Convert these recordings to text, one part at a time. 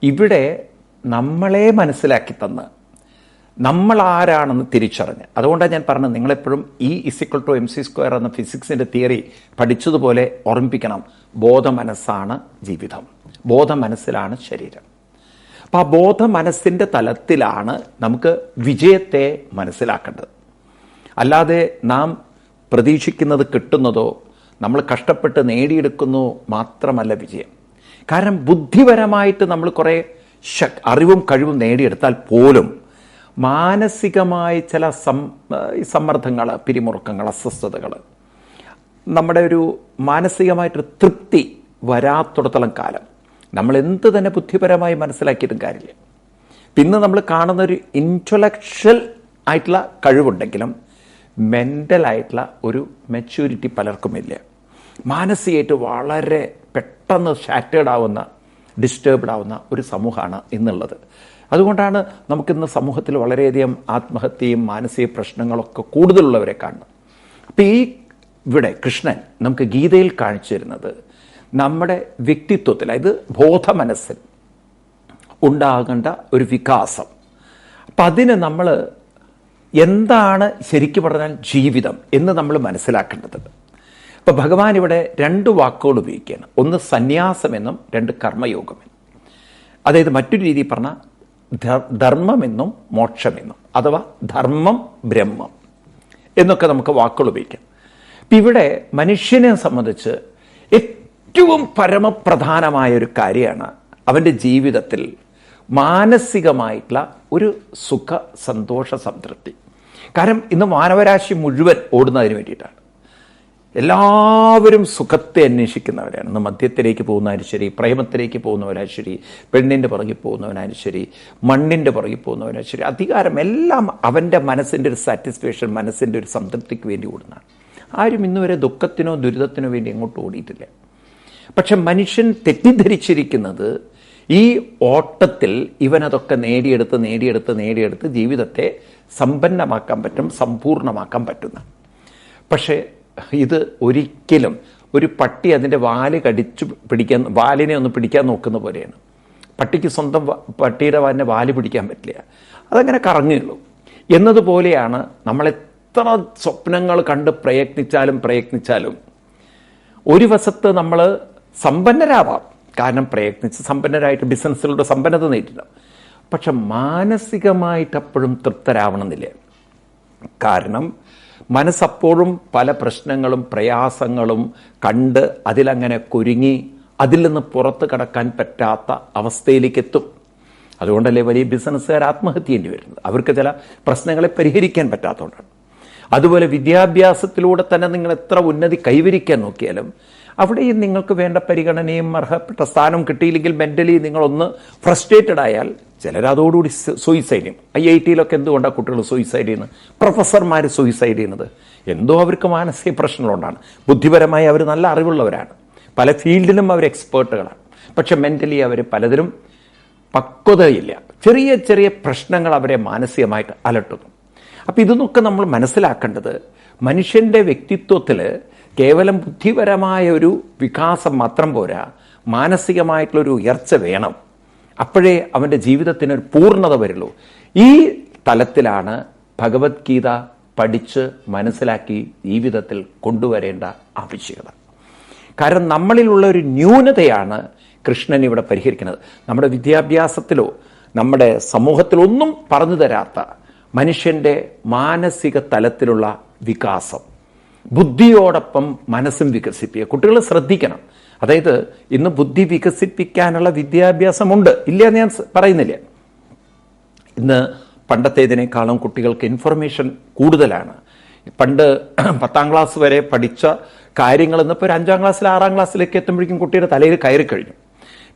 ഇവിടെ നമ്മളെ മനസ്സിലാക്കി തന്ന് നമ്മൾ ആരാണെന്ന് തിരിച്ചറിഞ്ഞ്, അതുകൊണ്ടാണ് ഞാൻ പറഞ്ഞത് നിങ്ങളെപ്പോഴും E=mc² എന്ന ഫിസിക്സിൻ്റെ തിയറി പഠിച്ചതുപോലെ ഓർമ്മിപ്പിക്കണം. ബോധമനസ്സാണ് ജീവിതം, ബോധമനസ്സിലാണ് ശരീരം. അപ്പോൾ ആ ബോധമനസ്സിൻ്റെ തലത്തിലാണ് നമുക്ക് വിജയത്തെ മനസ്സിലാക്കേണ്ടത്. അല്ലാതെ നാം പ്രതീക്ഷിക്കുന്നത് കിട്ടുന്നതോ നമ്മൾ കഷ്ടപ്പെട്ട് നേടിയെടുക്കുന്നതോ മാത്രമല്ല വിജയം. കാരണം ബുദ്ധിപരമായിട്ട് നമ്മൾ കുറേ അറിവും കഴിവും നേടിയെടുത്താൽ പോലും മാനസികമായി ചില സമ്മർദ്ദങ്ങൾ, പിരിമുറുക്കങ്ങൾ, അസ്വസ്ഥതകൾ, നമ്മുടെ ഒരു മാനസികമായിട്ടൊരു തൃപ്തി വരാത്തിടത്തോളം കാലം നമ്മൾ എന്ത് തന്നെ ബുദ്ധിപരമായി മനസ്സിലാക്കിയിട്ടും കാര്യമില്ല. പിന്നെ നമ്മൾ കാണുന്ന ഒരു ഇൻ്റലക്ച്വൽ ആയിട്ടുള്ള കഴിവുണ്ടെങ്കിലും മെൻ്റലായിട്ടുള്ള ഒരു മെച്യൂരിറ്റി പലർക്കുമില്ല. മാനസികമായിട്ട് വളരെ പെട്ടെന്ന് ഷാറ്റേഡ് ആവുന്ന, ഡിസ്റ്റേബ്ഡ് ആവുന്ന ഒരു സമൂഹമാണ് ഇന്നുള്ളത്. അതുകൊണ്ടാണ് നമുക്കിന്ന് സമൂഹത്തിൽ വളരെയധികം ആത്മഹത്യയും മാനസിക പ്രശ്നങ്ങളൊക്കെ കൂടുതലുള്ളവരെ കാണുന്നത്. അപ്പോൾ ഇവിടെ കൃഷ്ണൻ നമുക്ക് ഗീതയിൽ കാണിച്ചു തരുന്നത് നമ്മുടെ വ്യക്തിത്വത്തിൽ, അതായത് ബോധമനസ്സിൽ ഉണ്ടാകേണ്ട ഒരു വികാസം. അപ്പം അതിന് നമ്മൾ എന്താണ് ശരിക്കും പറഞ്ഞാൽ ജീവിതം എന്ന് നമ്മൾ മനസ്സിലാക്കേണ്ടത്. അപ്പോൾ ഭഗവാൻ ഇവിടെ 2 വാക്കുകൾ ഉപയോഗിക്കുകയാണ്. ഒന്ന് സന്യാസമെന്നും 2 കർമ്മയോഗമെന്നും. അതായത് മറ്റൊരു രീതിയിൽ പറഞ്ഞാൽ ധർമ്മമെന്നും മോക്ഷമെന്നും, അഥവാ ധർമ്മം ബ്രഹ്മം എന്നൊക്കെ നമുക്ക് വാക്കുകൾ ഉപയോഗിക്കാം. ഇപ്പം ഇവിടെ മനുഷ്യനെ സംബന്ധിച്ച് ഏറ്റവും പരമപ്രധാനമായ ഒരു കാര്യമാണ് അവൻ്റെ ജീവിതത്തിൽ മാനസികമായിട്ടുള്ള ഒരു സുഖ സന്തോഷ സംതൃപ്തി. കാരണം ഇന്ന് മാനവരാശി മുഴുവൻ ഓടുന്നതിന് വേണ്ടിയിട്ടാണ്. എല്ലാവരും സുഖത്തെ അന്വേഷിക്കുന്നവരാണ്. ഇന്ന് മദ്യത്തിലേക്ക് പോകുന്നവരും ശരി, പ്രേമത്തിലേക്ക് പോകുന്നവരാലും ശരി, പെണ്ണിൻ്റെ പുറകിൽ പോകുന്നവനാലും ശരി, മണ്ണിൻ്റെ പുറകിൽ പോകുന്നവനാലും ശരി, അധികാരം എല്ലാം അവൻ്റെ മനസ്സിൻ്റെ ഒരു സാറ്റിസ്ഫാക്ഷൻ, മനസ്സിൻ്റെ ഒരു സംതൃപ്തിക്ക് വേണ്ടി ഓടുന്നതാണ്. ആരും ഇന്നുവരെ ദുഃഖത്തിനോ ദുരിതത്തിനോ വേണ്ടി എങ്ങോട്ട് ഓടിയിട്ടില്ല. പക്ഷെ മനുഷ്യൻ തെറ്റിദ്ധരിച്ചിരിക്കുന്നത് ഈ ഓട്ടത്തിൽ ഇവനതൊക്കെ നേടിയെടുത്ത് ജീവിതത്തെ സമ്പന്നമാക്കാൻ പറ്റും, സമ്പൂർണ്ണമാക്കാൻ പറ്റുന്ന. പക്ഷേ ഇത് ഒരിക്കലും ഒരു പട്ടി അതിൻ്റെ വാല് വാലിനെ ഒന്ന് പിടിക്കാൻ നോക്കുന്ന പോലെയാണ്. പട്ടിക്ക് സ്വന്തം പട്ടിയുടെ വാലിനെ പിടിക്കാൻ പറ്റില്ല, അതങ്ങനെ കറങ്ങുകയുള്ളൂ. എന്നതുപോലെയാണ് നമ്മളെത്ര സ്വപ്നങ്ങൾ കണ്ട് പ്രയത്നിച്ചാലും ഒരു വശത്ത് നമ്മൾ സമ്പന്നരാവാം, കാരണം പ്രയത്നിച്ച് സമ്പന്നരായിട്ട് ബിസിനസ്സിലൂടെ സമ്പന്നത നേടിയിട്ടാണ്. പക്ഷെ മാനസികമായിട്ട് അപ്പോഴും തൃപ്തരാവണമെന്നില്ല. കാരണം മനസ്സപ്പോഴും പല പ്രശ്നങ്ങളും പ്രയാസങ്ങളും കണ്ട് അതിലങ്ങനെ കുരുങ്ങി അതിൽ നിന്ന് പുറത്ത് കടക്കാൻ പറ്റാത്ത അവസ്ഥയിലേക്ക് എത്തും. അതുകൊണ്ടല്ലേ വലിയ ബിസിനസ്സുകാർ ആത്മഹത്യ ചെയ്യേണ്ടി വരുന്നത്. അവർക്ക് ചില പ്രശ്നങ്ങളെ പരിഹരിക്കാൻ പറ്റാത്തതുകൊണ്ടാണ്. അതുപോലെ വിദ്യാഭ്യാസത്തിലൂടെ തന്നെ നിങ്ങൾ എത്ര ഉന്നതി കൈവരിക്കാൻ നോക്കിയാലും അവിടെയും നിങ്ങൾക്ക് വേണ്ട പരിഗണനയും അർഹപ്പെട്ട സ്ഥാനം കിട്ടിയില്ലെങ്കിൽ മെൻ്റലി നിങ്ങളൊന്ന് ഫ്രസ്ട്രേറ്റഡ് ആയാൽ ചിലരതോടുകൂടി സൂയിസൈഡ് ചെയ്യും. IIT-യിലൊക്കെ എന്തുകൊണ്ടാണ് കുട്ടികൾ സൂയിസൈഡ് ചെയ്യുന്നത്, പ്രൊഫസർമാർ സൂയിസൈഡ് ചെയ്യുന്നത്? എന്തോ അവർക്ക് മാനസിക പ്രശ്നങ്ങളുണ്ടാണ്. ബുദ്ധിപരമായി അവർ നല്ല അറിവുള്ളവരാണ്, പല ഫീൽഡിലും അവർ എക്സ്പേർട്ടുകളാണ്. പക്ഷെ മെൻ്റലി അവർ പലതിലും പക്വതയില്ല. ചെറിയ പ്രശ്നങ്ങൾ അവരെ മാനസികമായിട്ട് അലട്ടുന്നു. അപ്പം ഇതൊക്കെ നമ്മൾ മനസ്സിലാക്കേണ്ടത് മനുഷ്യൻ്റെ വ്യക്തിത്വത്തിൽ കേവലം ബുദ്ധിപരമായ ഒരു വികാസം മാത്രം പോരാ, മാനസികമായിട്ടുള്ളൊരു ഉയർച്ച വേണം. അപ്പോഴേ അവൻ്റെ ജീവിതത്തിനൊരു പൂർണ്ണത വരുള്ളൂ. ഈ തലത്തിലാണ് ഭഗവത്ഗീത പഠിച്ച് മനസ്സിലാക്കി ജീവിതത്തിൽ കൊണ്ടുവരേണ്ട ആവശ്യകത. കാരണം നമ്മളിലുള്ള ഒരു ന്യൂനതയാണ് കൃഷ്ണൻ ഇവിടെ പരിഹരിക്കുന്നത്. നമ്മുടെ വിദ്യാഭ്യാസത്തിലോ നമ്മുടെ സമൂഹത്തിലൊന്നും പറഞ്ഞു തരാത്ത മനുഷ്യൻ്റെ മാനസിക തലത്തിലുള്ള വികാസം, ബുദ്ധിയോടൊപ്പം മനസ്സും വികസിപ്പിക്കുക. കുട്ടികൾ ശ്രദ്ധിക്കണം. അതായത് ഇന്ന് ബുദ്ധി വികസിപ്പിക്കാനുള്ള വിദ്യാഭ്യാസമുണ്ട്, ഇല്ല എന്ന് ഞാൻ പറയുന്നില്ല. ഇന്ന് പണ്ടത്തേതിനേക്കാളും കുട്ടികൾക്ക് ഇൻഫർമേഷൻ കൂടുതലാണ്. പണ്ട് 10ാം ക്ലാസ് വരെ പഠിച്ച കാര്യങ്ങൾ ഇന്നിപ്പോൾ 5ാം ക്ലാസ്സിൽ 6ാം ക്ലാസ്സിലേക്ക് എത്തുമ്പോഴേക്കും കുട്ടിയുടെ തലയിൽ കയറി കഴിഞ്ഞു.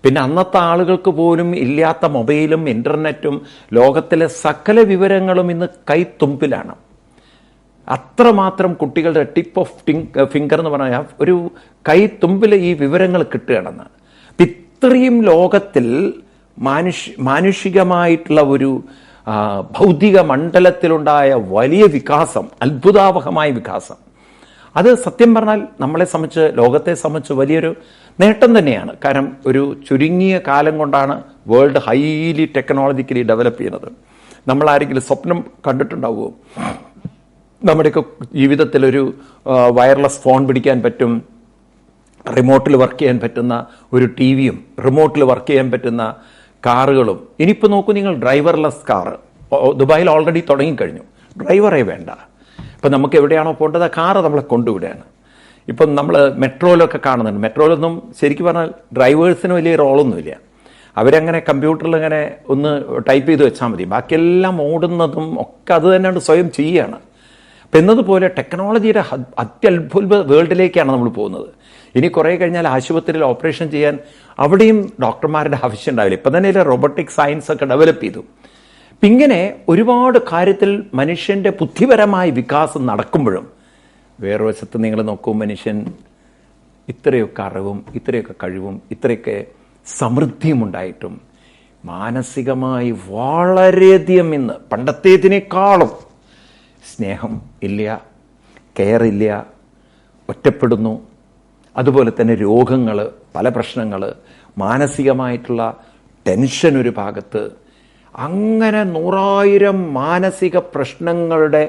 പിന്നെ അന്നത്തെ ആളുകൾക്ക് പോലും ഇല്ലാത്ത മൊബൈലും ഇൻ്റർനെറ്റും ലോകത്തിലെ സകല വിവരങ്ങളും ഇന്ന് കൈത്തുമ്പിലാണ്. അത്രമാത്രം കുട്ടികളുടെ ടിപ്പ് ഓഫ് ഫിംഗർ എന്ന് പറഞ്ഞാൽ ഒരു കൈത്തുമ്പിൽ ഈ വിവരങ്ങൾ കിട്ടുകയാണെന്ന്. ഇത്രയും ലോകത്തിൽ മാനുഷികമായിട്ടുള്ള ഒരു ഭൗതിക മണ്ഡലത്തിലുണ്ടായ വലിയ വികാസം, അത്ഭുതാവഹമായ വികാസം, അത് സത്യം പറഞ്ഞാൽ നമ്മളെ സംബന്ധിച്ച്, ലോകത്തെ സംബന്ധിച്ച് വലിയൊരു നേട്ടം തന്നെയാണ്. കാരണം ഒരു ചുരുങ്ങിയ കാലം കൊണ്ടാണ് വേൾഡ് ഹൈലി ടെക്നോളജിക്കലി ഡെവലപ്പ് ചെയ്യുന്നത്. നമ്മൾ ആരെങ്കിലും സ്വപ്നം കണ്ടിട്ടുണ്ടാവുമോ? നമ്മുടെയൊക്കെ ജീവിതത്തിലൊരു വയർലെസ് ഫോൺ പിടിക്കാൻ പറ്റും, റിമോട്ടിൽ വർക്ക് ചെയ്യാൻ പറ്റുന്ന ഒരു ടി വിയും റിമോട്ടിൽ വർക്ക് ചെയ്യാൻ പറ്റുന്ന കാറുകളും. ഇനിയിപ്പോൾ നോക്കൂ നിങ്ങൾ, ഡ്രൈവർലെസ് കാറ് ദുബായിൽ ഓൾറെഡി തുടങ്ങിക്കഴിഞ്ഞു. ഡ്രൈവറേ വേണ്ട. ഇപ്പം നമുക്ക് എവിടെയാണോ പോകേണ്ടത് ആ കാറ് നമ്മളെ കൊണ്ടുവിടുകയാണ്. ഇപ്പം നമ്മൾ മെട്രോയിലൊക്കെ കാണുന്നുണ്ട്. മെട്രോയിലൊന്നും ശരിക്കും പറഞ്ഞാൽ ഡ്രൈവേഴ്സിന് വലിയ റോളൊന്നുമില്ല. അവരങ്ങനെ കമ്പ്യൂട്ടറിൽ ഇങ്ങനെ ഒന്ന് ടൈപ്പ് ചെയ്ത് വെച്ചാൽ മതി, ബാക്കിയെല്ലാം ഓടുന്നതും ഒക്കെ അത് തന്നെയാണ്, സ്വയം ചെയ്യുകയാണ്. അപ്പം എന്നതുപോലെ ടെക്നോളജിയുടെ അത്യത്ഭുത വേൾഡിലേക്കാണ് നമ്മൾ പോകുന്നത്. ഇനി കുറേ കഴിഞ്ഞാൽ ആശുപത്രിയിൽ ഓപ്പറേഷൻ ചെയ്യാൻ അവിടെയും ഡോക്ടർമാരുടെ ആവശ്യം ഉണ്ടാവില്ല. ഇപ്പം തന്നെ റോബോട്ടിക് സയൻസ് ഒക്കെ ഡെവലപ്പ് ചെയ്തു. അപ്പം ഇങ്ങനെ ഒരുപാട് കാര്യത്തിൽ മനുഷ്യൻ്റെ ബുദ്ധിപരമായ വികാസം നടക്കുമ്പോഴും വേറെ വശത്ത് നിങ്ങൾ നോക്കൂ, മനുഷ്യൻ ഇത്രയൊക്കെ അറിവും ഇത്രയൊക്കെ കഴിവും ഇത്രയൊക്കെ സമൃദ്ധിയും ഉണ്ടായിട്ടും മാനസികമായി വളരെയധികം ഇന്ന് പണ്ടത്തേതിനേക്കാളും സ്നേഹം ഇല്ല, കെയർ ഇല്ല, ഒറ്റപ്പെടുന്നു. അതുപോലെ തന്നെ രോഗങ്ങൾ, പല പ്രശ്നങ്ങൾ, മാനസികമായിട്ടുള്ള ടെൻഷൻ ഒരു ഭാഗത്ത്, അങ്ങനെ 100,000 മാനസിക പ്രശ്നങ്ങളുടെ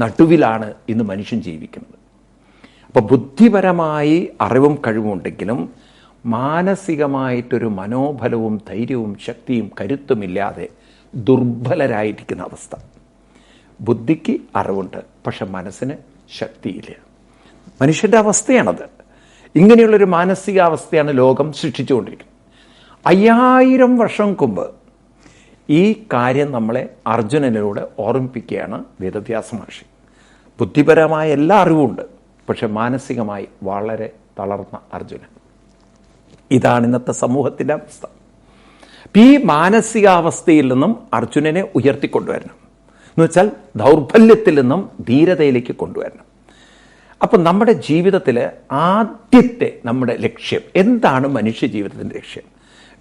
നടുവിലാണ് ഇന്ന് മനുഷ്യൻ ജീവിക്കുന്നത്. അപ്പോൾ ബുദ്ധിപരമായി അറിവും കഴിവും ഉണ്ടെങ്കിലും മാനസികമായിട്ടൊരു മനോബലവും ധൈര്യവും ശക്തിയും കരുത്തുമില്ലാതെ ദുർബലരായിരിക്കുന്ന അവസ്ഥ. ബുദ്ധിക്ക് അറിവുണ്ട്, പക്ഷെ മനസ്സിന് ശക്തിയില്ല. മനുഷ്യൻ്റെ അവസ്ഥയാണത്. ഇങ്ങനെയുള്ളൊരു മാനസികാവസ്ഥയാണ് ലോകം സൃഷ്ടിച്ചുകൊണ്ടിരിക്കുന്നത്. 5000 വർഷം മുമ്പ് ഈ കാര്യം നമ്മളെ അർജുനനിലൂടെ ഓർമ്മിപ്പിക്കുകയാണ് വേദവ്യാസ മഹർഷി. ബുദ്ധിപരമായ എല്ലാ അറിവുമുണ്ട്, പക്ഷെ മാനസികമായി വളരെ തളർന്ന അർജുനൻ. ഇതാണ് ഇന്നത്തെ സമൂഹത്തിൻ്റെ അവസ്ഥ. ഈ മാനസികാവസ്ഥയിൽ നിന്നും അർജുനനെ ഉയർത്തിക്കൊണ്ടുവരണം എന്ന് വെച്ചാൽ ദൗർബല്യത്തിൽ നിന്നും ധീരതയിലേക്ക് കൊണ്ടുവരണം. അപ്പം നമ്മുടെ ജീവിതത്തിൽ ആദ്യത്തെ നമ്മുടെ ലക്ഷ്യം എന്താണ്? മനുഷ്യ ജീവിതത്തിൻ്റെ ലക്ഷ്യം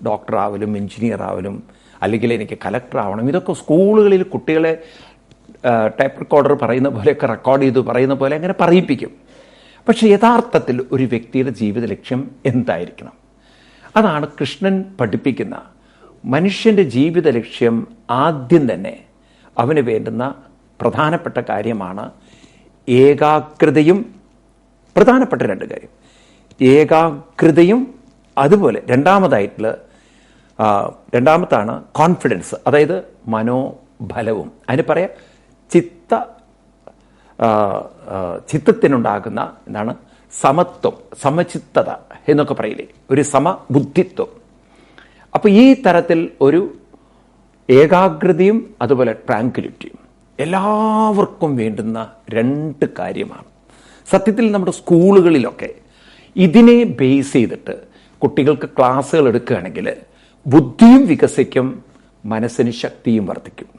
ഡോക്ടർ ആവലും എഞ്ചിനീയർ ആവലും അല്ലെങ്കിൽ എനിക്ക് കലക്ടർ ആവണം. ഇതൊക്കെ സ്കൂളുകളിൽ കുട്ടികളെ ടൈപ്പ് റെക്കോർഡർ പറയുന്ന പോലെയൊക്കെ റെക്കോർഡ് ചെയ്ത് പറയുന്ന പോലെ അങ്ങനെ പറയിപ്പിക്കും. പക്ഷെ യഥാർത്ഥത്തിൽ ഒരു വ്യക്തിയുടെ ജീവിത ലക്ഷ്യം എന്തായിരിക്കണം? അതാണ് കൃഷ്ണൻ പഠിപ്പിക്കുന്ന മനുഷ്യൻ്റെ ജീവിത ലക്ഷ്യം. ആദ്യം തന്നെ അവന് വേണ്ടുന്ന പ്രധാനപ്പെട്ട കാര്യമാണ് ഏകാഗ്രതയും. പ്രധാനപ്പെട്ട 2 കാര്യം, ഏകാഗ്രതയും അതുപോലെ രണ്ടാമത്താണ് കോൺഫിഡൻസ്, അതായത് മനോബലവും. അതിന് പറയാം ചിത്തത്തിനുണ്ടാകുന്ന എന്താണ് സമത്വം, സമചിത്തത എന്നൊക്കെ പറയില്ലേ, ഒരു സമബുദ്ധിത്വം. അപ്പോൾ ഈ തരത്തിൽ ഒരു ഏകാഗ്രതയും അതുപോലെ ട്രാങ്ക്വിലിറ്റിയും എല്ലാവർക്കും വേണ്ടുന്ന 2 കാര്യമാണ്. സത്യത്തിൽ നമ്മുടെ സ്കൂളുകളിലൊക്കെ ഇതിനെ ബേസ് ചെയ്തിട്ട് കുട്ടികൾക്ക് ക്ലാസ്സുകൾ എടുക്കുകയാണെങ്കിൽ ബുദ്ധിയും വികസിക്കും, മനസ്സിന് ശക്തിയും വർദ്ധിക്കും.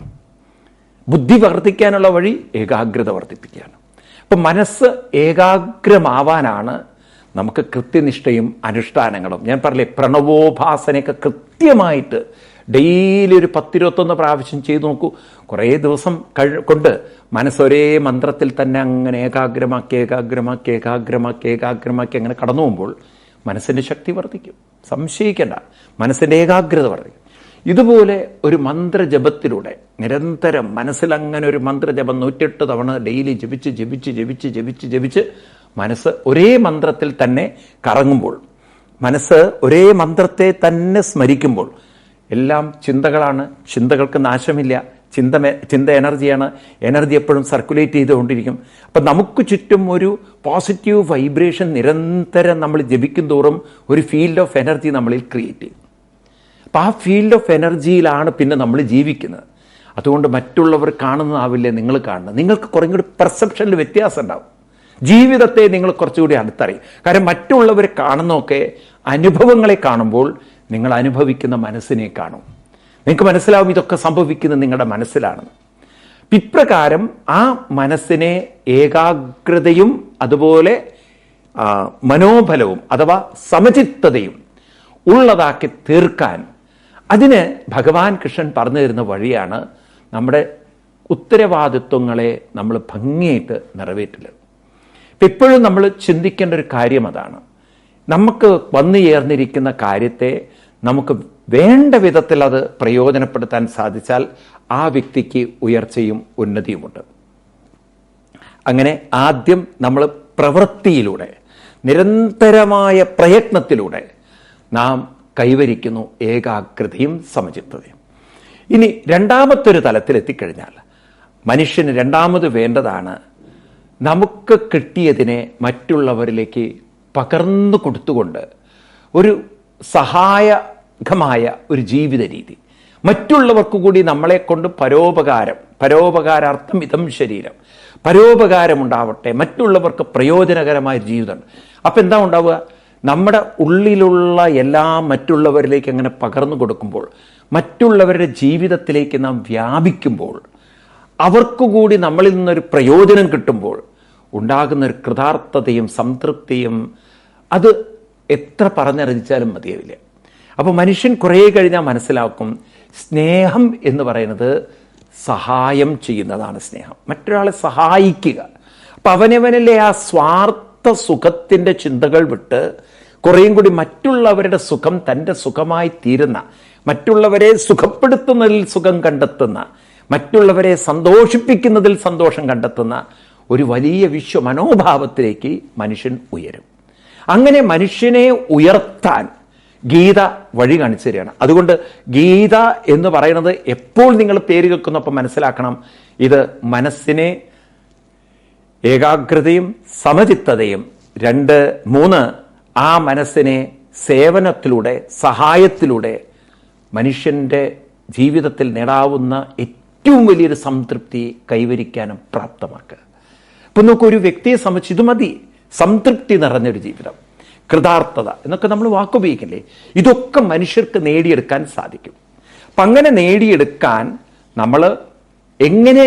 ബുദ്ധി വർദ്ധിക്കാനുള്ള വഴി ഏകാഗ്രത വർദ്ധിപ്പിക്കുകയാണ്. അപ്പം മനസ്സ് ഏകാഗ്രമാവാനാണ് നമുക്ക് കൃത്യനിഷ്ഠയും അനുഷ്ഠാനങ്ങളും. ഞാൻ പറഞ്ഞില്ലേ, പ്രണവോപാസനയൊക്കെ കൃത്യമായിട്ട് ഡെയിലി ഒരു 10-21 പ്രാവശ്യം ചെയ്തു നോക്കൂ. കുറേ ദിവസം കൊണ്ട് മനസ്സൊരേ മന്ത്രത്തിൽ തന്നെ അങ്ങനെ ഏകാഗ്രമാക്കി അങ്ങനെ കടന്നു പോകുമ്പോൾ മനസ്സിൻ്റെ ശക്തി വർദ്ധിക്കും. സംശയിക്കേണ്ട, മനസ്സിൻ്റെ ഏകാഗ്രത വർദ്ധിക്കും. ഇതുപോലെ ഒരു മന്ത്രജപത്തിലൂടെ നിരന്തരം മനസ്സിലങ്ങനെ ഒരു മന്ത്രജപം 108 തവണ ഡെയിലി ജപിച്ച് മനസ്സ് ഒരേ മന്ത്രത്തിൽ തന്നെ കറങ്ങുമ്പോൾ, മനസ്സ് ഒരേ മന്ത്രത്തെ തന്നെ സ്മരിക്കുമ്പോൾ എല്ലാം ചിന്തകളാണ്. ചിന്തകൾക്ക് നാശമില്ല. ചിന്ത എനർജിയാണ്. എനർജി എപ്പോഴും സർക്കുലേറ്റ് ചെയ്തുകൊണ്ടിരിക്കും. അപ്പം നമുക്ക് ചുറ്റും ഒരു പോസിറ്റീവ് വൈബ്രേഷൻ നിരന്തരം നമ്മൾ ജപിക്കും തോറും ഒരു ഫീൽഡ് ഓഫ് എനർജി നമ്മളിൽ ക്രിയേറ്റ് ചെയ്യും. അപ്പം ആ ഫീൽഡ് ഓഫ് എനർജിയിലാണ് പിന്നെ നമ്മൾ ജീവിക്കുന്നത്. അതുകൊണ്ട് മറ്റുള്ളവർ കാണുന്നതാവില്ലേ നിങ്ങൾ കാണുന്നത്. നിങ്ങൾക്ക് കുറേ കൂടി പെർസെപ്ഷനിൽ വ്യത്യാസം ഉണ്ടാവും. ജീവിതത്തെ നിങ്ങൾ കുറച്ചുകൂടി അടുത്തറിയും. കാരണം മറ്റുള്ളവർ കാണുന്നതൊക്കെ അനുഭവങ്ങളെ കാണുമ്പോൾ നിങ്ങൾ അനുഭവിക്കുന്ന മനസ്സിനെ കാണും. നിങ്ങൾക്ക് മനസ്സിലാവും ഇതൊക്കെ സംഭവിക്കുന്നത് നിങ്ങളുടെ മനസ്സിലാണ്. ഇപ്രകാരം ആ മനസ്സിനെ ഏകാഗ്രതയും അതുപോലെ മനോബലവും അഥവാ സമചിത്തതയും ഉള്ളതാക്കി തീർക്കാൻ അതിന് ഭഗവാൻ കൃഷ്ണൻ പറഞ്ഞു തരുന്ന വഴിയാണ് നമ്മുടെ ഉത്തരവാദിത്വങ്ങളെ നമ്മൾ ഭംഗിയായിട്ട് നിറവേറ്റൽ. ഇപ്പോഴും നമ്മൾ ചിന്തിക്കേണ്ട ഒരു കാര്യം അതാണ്. നമുക്ക് വന്നു ചേർന്നിരിക്കുന്ന കാര്യത്തെ നമുക്ക് വേണ്ട വിധത്തിൽ അത് പ്രയോജനപ്പെടുത്താൻ സാധിച്ചാൽ ആ വ്യക്തിക്ക് ഉയർച്ചയും ഉന്നതിയുമുണ്ട്. അങ്ങനെ ആദ്യം നമ്മൾ പ്രവൃത്തിയിലൂടെ, നിരന്തരമായ പ്രയത്നത്തിലൂടെ നാം കൈവരിക്കുന്നു ഏകാഗ്രതയും സമചിത്തതയും. ഇനി രണ്ടാമത്തൊരു തലത്തിലെത്തിക്കഴിഞ്ഞാൽ മനുഷ്യന് രണ്ടാമത് വേണ്ടതാണ് നമുക്ക് കിട്ടിയതിനെ മറ്റുള്ളവരിലേക്ക് പകർന്നു കൊടുത്തുകൊണ്ട് ഒരു സഹായകമായ ഒരു ജീവിത രീതി. മറ്റുള്ളവർക്ക് കൂടി നമ്മളെ കൊണ്ട് പരോപകാരാർത്ഥം ഇതം ശരീരം, പരോപകാരമുണ്ടാവട്ടെ, മറ്റുള്ളവർക്ക് പ്രയോജനകരമായ ജീവിതം. അപ്പം എന്താ ഉണ്ടാവുക? നമ്മുടെ ഉള്ളിലുള്ള എല്ലാം മറ്റുള്ളവരിലേക്ക് അങ്ങനെ പകർന്നു കൊടുക്കുമ്പോൾ, മറ്റുള്ളവരുടെ ജീവിതത്തിലേക്ക് നാം വ്യാപിക്കുമ്പോൾ, അവർക്ക് കൂടി നമ്മളിൽ നിന്നൊരു പ്രയോജനം കിട്ടുമ്പോൾ ഉണ്ടാകുന്നൊരു കൃതാർത്ഥതയും സംതൃപ്തിയും അത് എത്ര പറഞ്ഞറിയിച്ചാലും മതിയാവില്ല. അപ്പോൾ മനുഷ്യൻ കുറേ കഴിഞ്ഞാൽ മനസ്സിലാക്കും, സ്നേഹം എന്ന് പറയുന്നത് സഹായം ചെയ്യുന്നതാണ് സ്നേഹം, മറ്റൊരാളെ സഹായിക്കുക. അപ്പം അവനവനിലെ ആ സ്വാർത്ഥ സുഖത്തിൻ്റെ ചിന്തകൾ വിട്ട് കുറേയും കൂടി മറ്റുള്ളവരുടെ സുഖം തൻ്റെ സുഖമായി തീരുന്ന, മറ്റുള്ളവരെ സുഖപ്പെടുത്തുന്നതിൽ സുഖം കണ്ടെത്തുന്ന, മറ്റുള്ളവരെ സന്തോഷിപ്പിക്കുന്നതിൽ സന്തോഷം കണ്ടെത്തുന്ന ഒരു വലിയ വിശ്വമനോഭാവത്തിലേക്ക് മനുഷ്യൻ ഉയരും. അങ്ങനെ മനുഷ്യനെ ഉയർത്താൻ ഗീത വഴി കാണിച്ചു തരികയാണ്. അതുകൊണ്ട് ഗീത എന്ന് പറയുന്നത് എപ്പോൾ നിങ്ങൾ പേര് കേൾക്കുന്നപ്പോൾ മനസ്സിലാക്കണം, ഇത് മനസ്സിനെ ഏകാഗ്രതയും സമചിത്തതയും, 2, 3 ആ മനസ്സിനെ സേവനത്തിലൂടെ, സഹായത്തിലൂടെ മനുഷ്യൻ്റെ ജീവിതത്തിൽ നേടാവുന്ന ഏറ്റവും വലിയൊരു സംതൃപ്തി കൈവരിക്കാനും പ്രാപ്തമാക്കുക. ഇപ്പം നോക്കൂ, ഒരു വ്യക്തിയെ സംബന്ധിച്ച് ഇത് മതി, സംതൃപ്തി നിറഞ്ഞൊരു ജീവിതം, കൃതാർത്ഥത എന്നൊക്കെ നമ്മൾ വാക്കുപയോഗിക്കില്ലേ, ഇതൊക്കെ മനുഷ്യർക്ക് നേടിയെടുക്കാൻ സാധിക്കും. അപ്പം അങ്ങനെ നേടിയെടുക്കാൻ നമ്മൾ എങ്ങനെ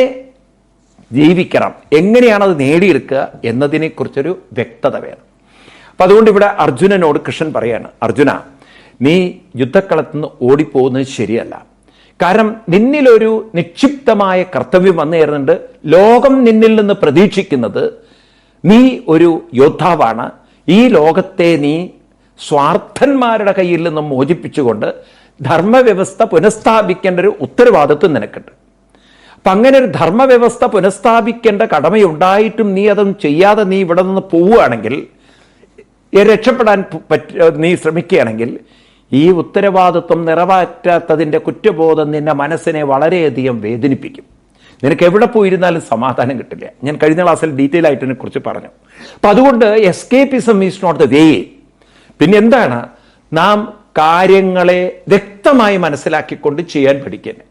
ജീവിക്കണം, എങ്ങനെയാണത് നേടിയെടുക്കുക എന്നതിനെക്കുറിച്ചൊരു വ്യക്തത വേണം. അപ്പം അതുകൊണ്ട് ഇവിടെ അർജുനനോട് കൃഷ്ണൻ പറയാണ്, അർജുന, നീ യുദ്ധക്കളത്തിൽ നിന്ന് ഓടിപ്പോകുന്നത് ശരിയല്ല. കാരണം നിന്നിലൊരു നിക്ഷിപ്തമായ കർത്തവ്യം വന്നു ചേർന്നുണ്ട്. ലോകം നിന്നിൽ നിന്ന് പ്രതീക്ഷിക്കുന്നത് നീ ഒരു യോദ്ധാവാണ്. ഈ ലോകത്തെ നീ സ്വാർത്ഥന്മാരുടെ കയ്യിൽ നിന്നും മോചിപ്പിച്ചുകൊണ്ട് ധർമ്മവ്യവസ്ഥ പുനഃസ്ഥാപിക്കേണ്ട ഒരു ഉത്തരവാദിത്വം നിനക്കുണ്ട്. അപ്പം അങ്ങനെ ഒരു ധർമ്മവ്യവസ്ഥ പുനഃസ്ഥാപിക്കേണ്ട കടമയുണ്ടായിട്ടും നീ അതും ചെയ്യാതെ നീ ഇവിടെ നിന്ന് പോവുകയാണെങ്കിൽ, രക്ഷപ്പെടാൻ നീ ശ്രമിക്കുകയാണെങ്കിൽ, ഈ ഉത്തരവാദിത്വം നിറവേറ്റാത്തതിൻ്റെ കുറ്റബോധം നിന്റെ മനസ്സിനെ വളരെയധികം വേദനിപ്പിക്കും. നിനക്ക് എവിടെ പോയിരുന്നാലും സമാധാനം കിട്ടില്ല. ഞാൻ കഴിഞ്ഞ ക്ലാസ്സിൽ ഡീറ്റെയിൽ ആയിട്ട് ഇതിനെക്കുറിച്ച് പറഞ്ഞു. അപ്പം അതുകൊണ്ട് escapism is not the way. പിന്നെ എന്താണ്? നാം കാര്യങ്ങളെ വ്യക്തമായി മനസ്സിലാക്കിക്കൊണ്ട് ചെയ്യാൻ പഠിക്കുന്നത്.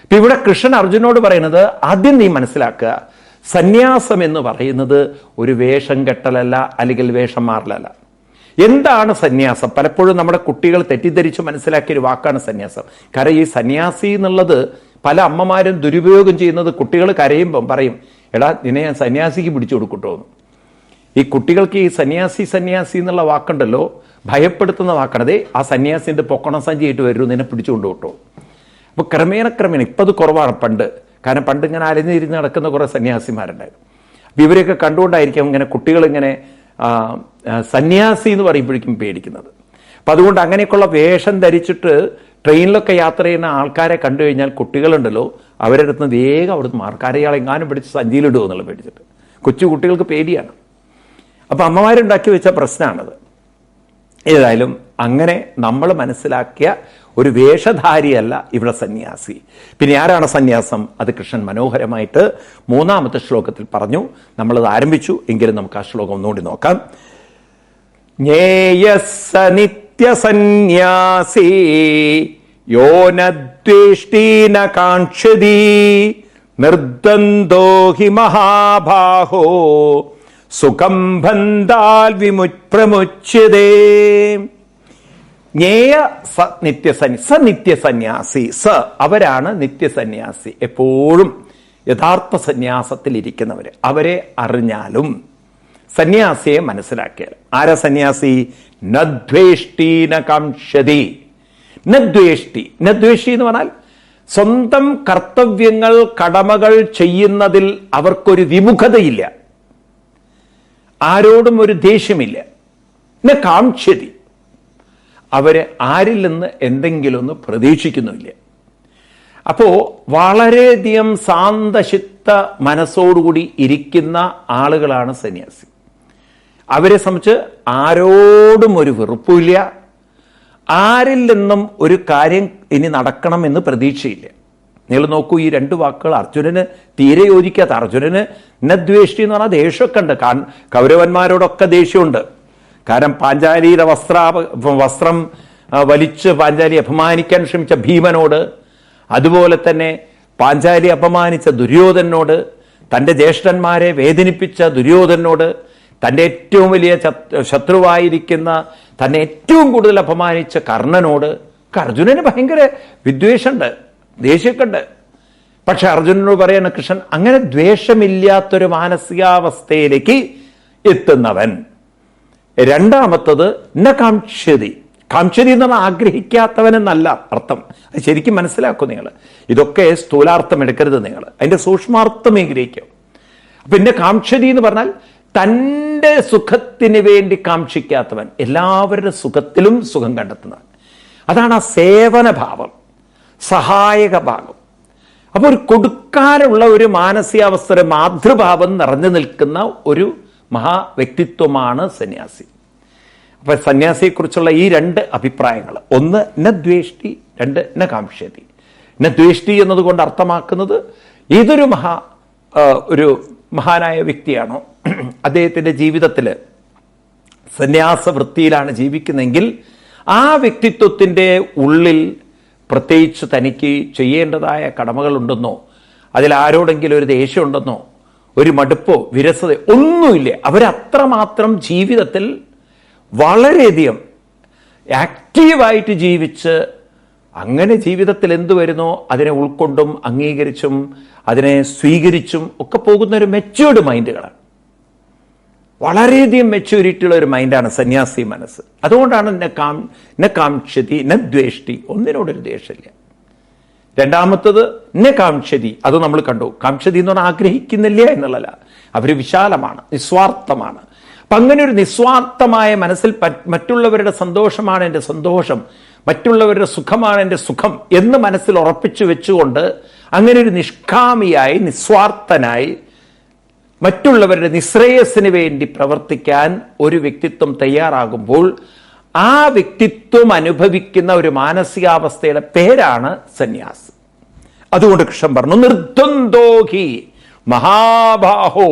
ഇപ്പം ഇവിടെ കൃഷ്ണൻ അർജുനോട് പറയുന്നത്, ആദ്യം നീ മനസ്സിലാക്കുക, സന്യാസം എന്ന് പറയുന്നത് ഒരു വേഷം കെട്ടലല്ല, അല്ലെങ്കിൽ വേഷം മാറലല്ല. എന്താണ് സന്യാസം? പലപ്പോഴും നമ്മുടെ കുട്ടികൾ തെറ്റിദ്ധരിച്ച് മനസ്സിലാക്കിയൊരു വാക്കാണ് സന്യാസം. കാരണം ഈ സന്യാസി എന്നുള്ളത് പല അമ്മമാരും ദുരുപയോഗം ചെയ്യുന്നത്, കുട്ടികൾ കരയുമ്പം പറയും, എടാ നിന്നെ ഞാൻ സന്യാസിക്ക് പിടിച്ചു കൊടുക്കട്ടോ എന്ന്. ഈ കുട്ടികൾക്ക് ഈ സന്യാസി എന്നുള്ള വാക്കുണ്ടല്ലോ, ഭയപ്പെടുത്തുന്ന വാക്കാണത്. ആ സന്യാസിൻ്റെ പൊക്കണ സഞ്ചിയായിട്ട് വരും, നിന്നെ പിടിച്ചുകൊണ്ട് കേട്ടോ. അപ്പോൾ ക്രമേണ ഇപ്പം അത് കുറവാണ്. കാരണം പണ്ട് ഇങ്ങനെ അലഞ്ഞിരുന്ന് നടക്കുന്ന കുറേ സന്യാസിമാരുണ്ടായിരുന്നു. അപ്പം ഇവരെയൊക്കെ കണ്ടുകൊണ്ടായിരിക്കും ഇങ്ങനെ കുട്ടികളിങ്ങനെ സന്യാസി എന്ന് പറയുമ്പോഴേക്കും പേടിക്കുന്നത്. അപ്പം അതുകൊണ്ട് അങ്ങനെയൊക്കെയുള്ള വേഷം ധരിച്ചിട്ട് ട്രെയിനിലൊക്കെ യാത്ര ചെയ്യുന്ന ആൾക്കാരെ കണ്ടു കഴിഞ്ഞാൽ കുട്ടികളുണ്ടല്ലോ, അവരുടെ അടുത്ത് വേഗം അവിടുന്ന് മാർക്കാരെ ഇയാളെങ്ങാനും പിടിച്ച് സഞ്ചിയിലിടുമോ എന്നുള്ള പേടിച്ചിട്ട്. കൊച്ചു കുട്ടികൾക്ക് പേടിയാണ്. അപ്പം അമ്മമാരുണ്ടാക്കി വെച്ച പ്രശ്നമാണത്. ഏതായാലും അങ്ങനെ നമ്മൾ മനസ്സിലാക്കിയ ഒരു വേഷധാരിയല്ല ഇവിടെ സന്യാസി. പിന്നെ ആരാണ് സന്യാസം? അത് കൃഷ്ണൻ മനോഹരമായിട്ട് 3-ാമത്തെ ശ്ലോകത്തിൽ പറഞ്ഞു. നമ്മളത് ആരംഭിച്ചു, എങ്കിലും നമുക്ക് ആ ശ്ലോകം ഒന്നുകൂടി നോക്കാം. ജ്ഞേയസ്സ നിത്യസന്യാസി യോ നദ്വേഷ്ടി ന കാംക്ഷതി നിർദ്വന്ദ്വോ ഹി മഹാബാഹോ സുഖം ബന്ധാൽ വിമുക്തമുച്യതേ. ജ്ഞേയ നിത്യസന്യാസി, അവരാണ് നിത്യസന്യാസി. എപ്പോഴും യഥാർത്ഥ സന്യാസത്തിൽ ഇരിക്കുന്നവർ. അവരെ അറിഞ്ഞാലും സന്യാസിയെ മനസ്സിലാക്കിയാൽ. ആരാ സന്യാസി? നദ്വേഷ്ടി ന കാംക്ഷതി. നദ്വേഷ്ടി എന്ന് പറഞ്ഞാൽ സ്വന്തം കർത്തവ്യങ്ങൾ, കടമകൾ ചെയ്യുന്നതിൽ അവർക്കൊരു വിമുഖതയില്ല, ആരോടും ഒരു ദേഷ്യമില്ല. ന കാംക്ഷതി. അവര് ആരിൽ നിന്ന് എന്തെങ്കിലും ഒന്ന് പ്രതീക്ഷിക്കുന്നില്ല. അപ്പോ വളരെയധികം ശാന്തശിത്ത മനസ്സോടുകൂടി ഇരിക്കുന്ന ആളുകളാണ് സന്യാസി. അവരെ സംബന്ധിച്ച് ആരോടും ഒരു വെറുപ്പില്ല, ആരിൽ നിന്നും ഒരു കാര്യം ഇനി നടക്കണമെന്ന് പ്രതീക്ഷയില്ല. നിങ്ങൾ നോക്കൂ, ഈ രണ്ട് വാക്കുകൾ അർജുനന് തീരെ യോജിക്കാത്ത. അർജുനന് ദ്വേഷ്ടി എന്ന് പറഞ്ഞാൽ ദേഷ്യമൊക്കെ ഉണ്ട്. കൗരവന്മാരോടൊക്കെ ദേഷ്യമുണ്ട്. കാരണം പാഞ്ചാലിയുടെ വസ്ത്രം വലിച്ച് പാഞ്ചാലി അപമാനിക്കാൻ ശ്രമിച്ച ഭീമനോട്, അതുപോലെ തന്നെ പാഞ്ചാലി അപമാനിച്ച ദുര്യോധനോട്, തൻ്റെ ജ്യേഷ്ഠന്മാരെ വേദനിപ്പിച്ച ദുര്യോധനോട്, തൻ്റെ ഏറ്റവും വലിയ ശത്രുവായിരിക്കുന്ന, തന്നെ ഏറ്റവും കൂടുതൽ അപമാനിച്ച കർണനോട് അർജുനന് ഭയങ്കര വിദ്വേഷമുണ്ട്, ദേഷ്യമൊക്കെ. പക്ഷെ അർജുനനോട് പറയുന്ന കൃഷ്ണൻ അങ്ങനെ ദ്വേഷമില്ലാത്തൊരു മാനസികാവസ്ഥയിലേക്ക് എത്തുന്നവൻ. രണ്ടാമത്തത് ന കാംക്ഷതി. കാംക്ഷതി എന്ന് പറഞ്ഞാൽ ആഗ്രഹിക്കാത്തവനെന്നല്ല അർത്ഥം. അത് ശരിക്കും മനസ്സിലാക്കും നിങ്ങൾ. ഇതൊക്കെ സ്ഥൂലാർത്ഥം എടുക്കരുത് നിങ്ങൾ, അതിന്റെ സൂക്ഷ്മാർത്ഥം ഗ്രഹിക്കും. പിന്നെ കാംക്ഷതി എന്ന് പറഞ്ഞാൽ തൻ്റെ സുഖത്തിന് വേണ്ടി കാക്ഷിക്കാത്തവൻ, എല്ലാവരുടെ സുഖത്തിലും സുഖം കണ്ടെത്തുന്നവൻ. അതാണ് ആ സേവനഭാവം, സഹായക ഭാഗം. അപ്പോൾ ഒരു കൊടുക്കാനുള്ള ഒരു മാനസികാവസ്ഥ, മാതൃഭാവം നിറഞ്ഞു നിൽക്കുന്ന ഒരു മഹാവ്യക്തിത്വമാണ് സന്യാസി. അപ്പൊ സന്യാസിയെക്കുറിച്ചുള്ള ഈ രണ്ട് അഭിപ്രായങ്ങൾ, ഒന്ന് ന ദ്വേഷ്ടി, രണ്ട് ന കാംക്ഷതി. ന ദ്വേഷ്ടി എന്നതുകൊണ്ട് അർത്ഥമാക്കുന്നത് ഏതൊരു ഒരു മഹാനായ വ്യക്തിയാണോ അദ്ദേഹത്തിൻ്റെ ജീവിതത്തിൽ സന്യാസ വൃത്തിയിലാണ് ജീവിക്കുന്നതെങ്കിൽ ആ വ്യക്തിത്വത്തിൻ്റെ ഉള്ളിൽ പ്രത്യേകിച്ച് തനിക്ക് ചെയ്യേണ്ടതായ കടമകളുണ്ടെന്നോ, അതിൽ ആരോടെങ്കിലും ഒരു ദേഷ്യമുണ്ടെന്നോ, ഒരു മടുപ്പോ വിരസത ഒന്നുമില്ല. അവരത്രമാത്രം ജീവിതത്തിൽ വളരെയധികം ആക്റ്റീവായിട്ട് ജീവിച്ച്, അങ്ങനെ ജീവിതത്തിൽ എന്തു വരുന്നോ അതിനെ ഉൾക്കൊണ്ടും അംഗീകരിച്ചും അതിനെ സ്വീകരിച്ചും ഒക്കെ പോകുന്ന ഒരു മെച്യൂർഡ് മൈൻഡുകളാണ്. വളരെയധികം മെച്യൂരിറ്റിയുള്ള ഒരു മൈൻഡാണ് സന്യാസി മനസ്സ്. അതുകൊണ്ടാണ് ന കാംക്ഷതി ന ദ്വേഷ്ടി, ഒന്നിനോടൊരു ദ്വേഷമില്ല. രണ്ടാമത്തത് ന കാംക്ഷതി, അത് നമ്മൾ കണ്ടു. കാംക്ഷതി എന്ന് പറഞ്ഞാൽ ആഗ്രഹിക്കുന്നില്ല എന്നുള്ളതല്ല, അവർ വിശാലമാണ്, നിസ്വാർത്ഥമാണ്. അപ്പം അങ്ങനെ ഒരു നിസ്വാർത്ഥമായ മനസ്സിൽ മറ്റുള്ളവരുടെ സന്തോഷമാണ് എൻ്റെ സന്തോഷം, മറ്റുള്ളവരുടെ സുഖമാണ് എൻ്റെ സുഖം എന്ന് മനസ്സിൽ ഉറപ്പിച്ചു വെച്ചുകൊണ്ട് അങ്ങനെ ഒരു നിഷ്കാമിയായി, നിസ്വാർത്ഥനായി മറ്റുള്ളവരുടെ നിശ്രേയസ്സിന് വേണ്ടി പ്രവർത്തിക്കാൻ ഒരു വ്യക്തിത്വം തയ്യാറാകുമ്പോൾ ആ വ്യക്തിത്വം അനുഭവിക്കുന്ന ഒരു മാനസികാവസ്ഥയുടെ പേരാണ് സന്യാസ്. അതുകൊണ്ട് കൃഷ്ണൻ പറഞ്ഞു നിർദ്വന്ദ്വോഹി മഹാബാഹോ,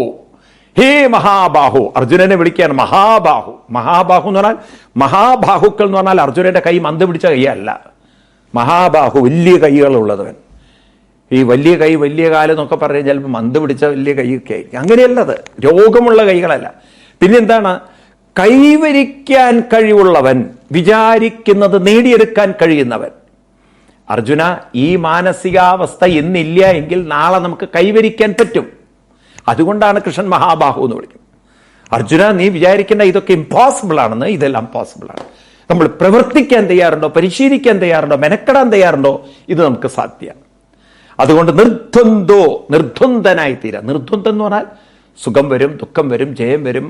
ഹേ മഹാബാഹു. അർജുനനെ വിളിക്കുകയാണ് മഹാബാഹു. മഹാബാഹു എന്ന് പറഞ്ഞാൽ, മഹാബാഹുക്കൾ എന്ന് പറഞ്ഞാൽ അർജുനന്റെ കൈ മന്ത് പിടിച്ച കൈയല്ല. മഹാബാഹു വലിയ കൈകളുള്ളവൻ. ഈ വലിയ കൈ, വലിയ കാലം എന്നൊക്കെ പറഞ്ഞാൽ ചിലപ്പോൾ മന്ത് പിടിച്ച വലിയ കൈയൊക്കെ ആയിരിക്കും. അങ്ങനെയല്ലത്, രോഗമുള്ള കൈകളല്ല. പിന്നെന്താണ്? കൈവരിക്കാൻ കഴിവുള്ളവൻ, വിചാരിക്കുന്നത് നേടിയെടുക്കാൻ കഴിയുന്നവൻ. അർജുന, ഈ മാനസികാവസ്ഥ ഇന്നില്ല എങ്കിൽ നാളെ നമുക്ക് കൈവരിക്കാൻ പറ്റും. അതുകൊണ്ടാണ് കൃഷ്ണൻ മഹാബാഹു എന്ന് വിളിക്കുന്നത്. അർജുന, നീ വിചാരിക്കേണ്ട ഇതൊക്കെ ഇമ്പോസിബിൾ ആണെന്ന്, ഇതെല്ലാം പോസിബിൾ ആണ്. നമ്മൾ പ്രവർത്തിക്കാൻ തയ്യാറുണ്ടോ, പരിശീലിക്കാൻ തയ്യാറുണ്ടോ, മെനക്കെടാൻ തയ്യാറുണ്ടോ, ഇത് നമുക്ക് സാധ്യമാണ്. അതുകൊണ്ട് നിർദ്വന്ദ്വനായി തീരാ. നിർദ്വന്ദ്വം എന്ന് പറഞ്ഞാൽ സുഖം വരും, ദുഃഖം വരും, ജയം വരും,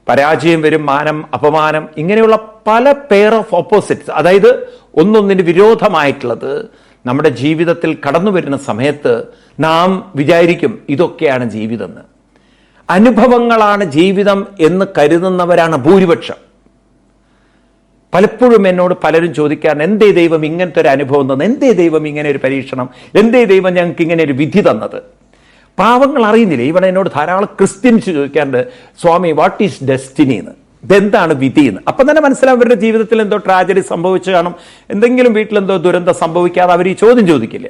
പരാജയം വരും, മാനം, അപമാനം, ഇങ്ങനെയുള്ള പല പെയർ ഓഫ് ഓപ്പോസിറ്റ്സ്, അതായത് ഒന്നൊന്നിന് വിരോധമായിട്ടുള്ളത് നമ്മുടെ ജീവിതത്തിൽ കടന്നു വരുന്ന സമയത്ത് നാം വിചാരിക്കും ഇതൊക്കെയാണ് ജീവിതം എന്ന്. അനുഭവങ്ങളാണ് ജീവിതം എന്ന് കരുതുന്നവരാണ് ഭൂരിപക്ഷം. പലപ്പോഴും എന്നോട് പലരും ചോദിക്കാറുണ്ട്, എന്തേ ദൈവം ഇങ്ങനത്തെ ഒരു അനുഭവം തന്നത്, എന്തേ ദൈവം ഇങ്ങനെ ഒരു പരീക്ഷണം, എന്തേ ദൈവം ഞങ്ങൾക്ക് ഇങ്ങനെ ഒരു വിധി തന്നത്. പാവങ്ങൾ അറിയുന്നില്ല. ഇവിടെ എന്നോട് ധാരാളം ക്രിസ്ത്യൻസ് ചോദിക്കാറുണ്ട്, സ്വാമി വാട്ട് ഈസ് ഡെസ്റ്റിനി എന്ന്, ഇതെന്താണ് വിധി എന്ന്. അപ്പം തന്നെ മനസ്സിലാവും അവരുടെ ജീവിതത്തിൽ എന്തോ ട്രാജഡി സംഭവിച്ചു കാണും, എന്തെങ്കിലും വീട്ടിലെന്തോ ദുരന്തം സംഭവിക്കാതെ അവർ ഈ ചോദ്യം ചോദിക്കില്ല.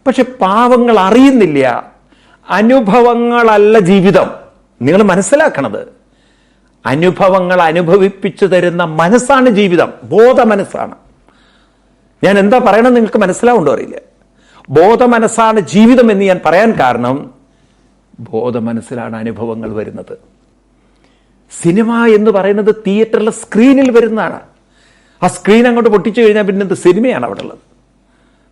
പക്ഷെ പാവങ്ങൾ അറിയുന്നില്ല, അനുഭവങ്ങളല്ല ജീവിതം. നിങ്ങൾ മനസ്സിലാക്കണത്, അനുഭവങ്ങൾ അനുഭവിപ്പിച്ചു തരുന്ന മനസ്സാണ് ജീവിതം, ബോധ മനസ്സാണ്. ഞാൻ എന്താ പറയണമെന്ന് നിങ്ങൾക്ക് മനസ്സിലാവുണ്ടോ അറിയില്ല. ബോധ മനസ്സാണ് ജീവിതം എന്ന് ഞാൻ പറയാൻ കാരണം, ബോധ മനസ്സിലാണ് അനുഭവങ്ങൾ വരുന്നത്. സിനിമ എന്ന് പറയുന്നത് തിയേറ്ററിലെ സ്ക്രീനിൽ വരുന്നതാണ്. ആ സ്ക്രീൻ അങ്ങോട്ട് പൊട്ടിച്ചു കഴിഞ്ഞാൽ പിന്നെ എന്ത് സിനിമയാണ് അവിടെ ഉള്ളത്.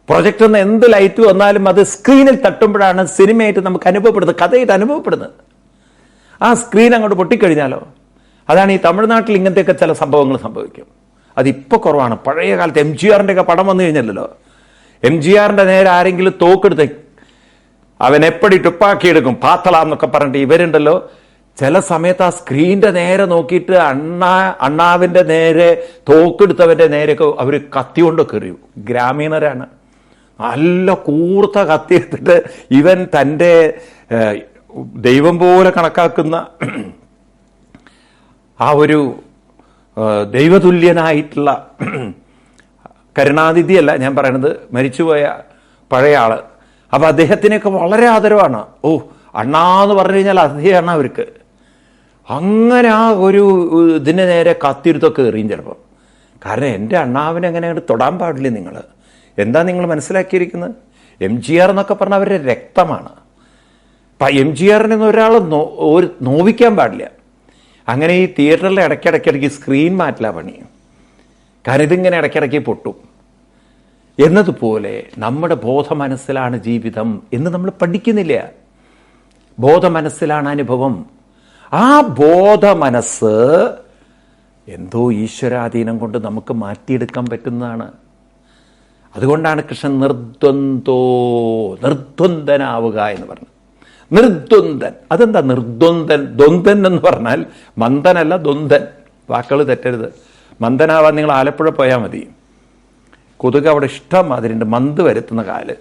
പ്രൊജക്ടറിൽ നിന്ന് എന്ത് ലൈറ്റ് വന്നാലും അത് സ്ക്രീനിൽ തട്ടുമ്പോഴാണ് സിനിമയായിട്ട് നമുക്ക് അനുഭവപ്പെടുന്നത്, കഥയായിട്ട് അനുഭവപ്പെടുന്നത്. ആ സ്ക്രീൻ അങ്ങോട്ട് പൊട്ടിക്കഴിഞ്ഞാലോ അതാണ് ഈ തമിഴ്നാട്ടിൽ ഇങ്ങനത്തെയൊക്കെ ചില സംഭവങ്ങൾ സംഭവിക്കും. അതിപ്പോൾ കുറവാണ്. പഴയ കാലത്ത് MGRൻ്റെ ഒക്കെ പടം വന്നു കഴിഞ്ഞല്ലോ, MGRൻ്റെ നേരെ ആരെങ്കിലും തോക്കെടുത്ത് അവൻ എപ്പടി ടുപ്പാക്കിയെടുക്കും പാത്തളാന്നൊക്കെ പറഞ്ഞിട്ട് ഇവരുണ്ടല്ലോ, ചില സമയത്ത് ആ സ്ക്രീനിന്റെ നേരെ നോക്കിയിട്ട് അണ്ണാവിന്റെ നേരെ തോക്കെടുത്തവന്റെ നേരെയൊക്കെ അവർ കത്തി കൊണ്ടൊക്കെ എറിയും. ഗ്രാമീണരാണ്, നല്ല കൂർത്ത കത്തി എടുത്തിട്ട് ഇവൻ തൻ്റെ ദൈവം പോലെ കണക്കാക്കുന്ന ആ ഒരു ദൈവതുല്യനായിട്ടുള്ള കരുണാനിധിയല്ല ഞാൻ പറയണത്, മരിച്ചുപോയ പഴയ ആള്. അപ്പൊ അദ്ദേഹത്തിനൊക്കെ വളരെ ആദരവാണ്. ഓ, അണ്ണാന്ന് പറഞ്ഞു കഴിഞ്ഞാൽ അദ്ദേഹമാണ് അവർക്ക്. അങ്ങനെ ആ ഒരു ഇതിന് നേരെ കത്തിരുത്തൊക്കെ എറിയും ചിലപ്പോൾ. കാരണം എൻ്റെ അണ്ണാവിനെ അങ്ങനെ അങ്ങോട്ട് തൊടാൻ പാടില്ല. നിങ്ങൾ എന്താ നിങ്ങൾ മനസ്സിലാക്കിയിരിക്കുന്നത്? MGR എന്നൊക്കെ പറഞ്ഞാൽ അവരുടെ രക്തമാണ്. അപ്പം MGRനെ ഒരാൾ നോവിക്കാൻ പാടില്ല. അങ്ങനെ ഈ തിയേറ്ററിൽ ഇടയ്ക്കിടയ്ക്കിടയ്ക്ക് സ്ക്രീൻ മാറ്റില്ല പണി. കാരണം ഇതിങ്ങനെ ഇടയ്ക്കിടയ്ക്ക് പൊട്ടും. എന്നതുപോലെ നമ്മുടെ ബോധമനസ്സിലാണ് ജീവിതം എന്ന് നമ്മൾ പഠിക്കുന്നില്ല. ബോധമനസ്സിലാണ് അനുഭവം. ആ ബോധമനസ്സ് എന്തോ ഈശ്വരാധീനം കൊണ്ട് നമുക്ക് മാറ്റിയെടുക്കാൻ പറ്റുന്നതാണ്. അതുകൊണ്ടാണ് കൃഷ്ണൻ നിർദ്വന്ദ്വനാവുക എന്ന് പറഞ്ഞത്. നിർദ്വന്ദ്വൻ. അതെന്താ നിർദ്വന്ദ്വൻ? ദ്വന്ദ്വൻ എന്ന് പറഞ്ഞാൽ മന്ദനല്ല, ദ്വന്ദ്വൻ. വാക്കുകൾ തെറ്റരുത്. മന്ദനാവാൻ നിങ്ങൾ ആലപ്പുഴ പോയാൽ മതി. കൊതുക് അവിടെ ഇഷ്ടം അതിരുണ്ട്, മന്ത് വരുത്തുന്ന കാല്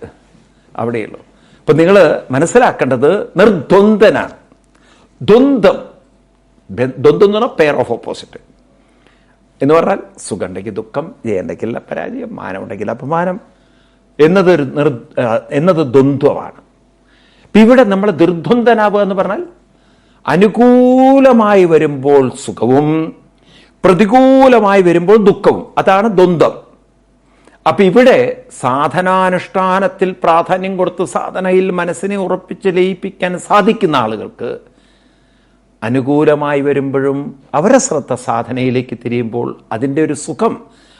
അവിടെയുള്ളൂ. അപ്പം നിങ്ങൾ മനസ്സിലാക്കേണ്ടത് നിർദ്വന്ദ്വനാണ്. ദ്വന്ദ്വം എന്ന് പറഞ്ഞാൽ പെയർ ഓഫ് ഓപ്പോസിറ്റ് എന്ന് പറഞ്ഞാൽ സുഖം ഉണ്ടെങ്കിൽ ദുഃഖം, ജയമുണ്ടെങ്കിൽ പരാജയം, മാനം ഉണ്ടെങ്കിൽ അപമാനം എന്നത് ദ്വന്ദ്വമാണ്. ഇപ്പം ഇവിടെ നമ്മൾ നിർദ്വന്ദ്വനാവുക എന്ന് പറഞ്ഞാൽ അനുകൂലമായി വരുമ്പോൾ സുഖവും പ്രതികൂലമായി വരുമ്പോൾ ദുഃഖവും, അതാണ് ദ്വന്ദ്വം. അപ്പൊ ഇവിടെ സാധനാനുഷ്ഠാനത്തിൽ പ്രാധാന്യം കൊടുത്ത് സാധനയിൽ മനസ്സിനെ ഉറപ്പിച്ച് ലയിപ്പിക്കാൻ സാധിക്കുന്ന ആളുകൾക്ക് അനുകൂലമായി വരുമ്പോഴും അവരെ ശ്രദ്ധ സാധനയിലേക്ക് തിരിയുമ്പോൾ അതിൻ്റെ ഒരു സുഖം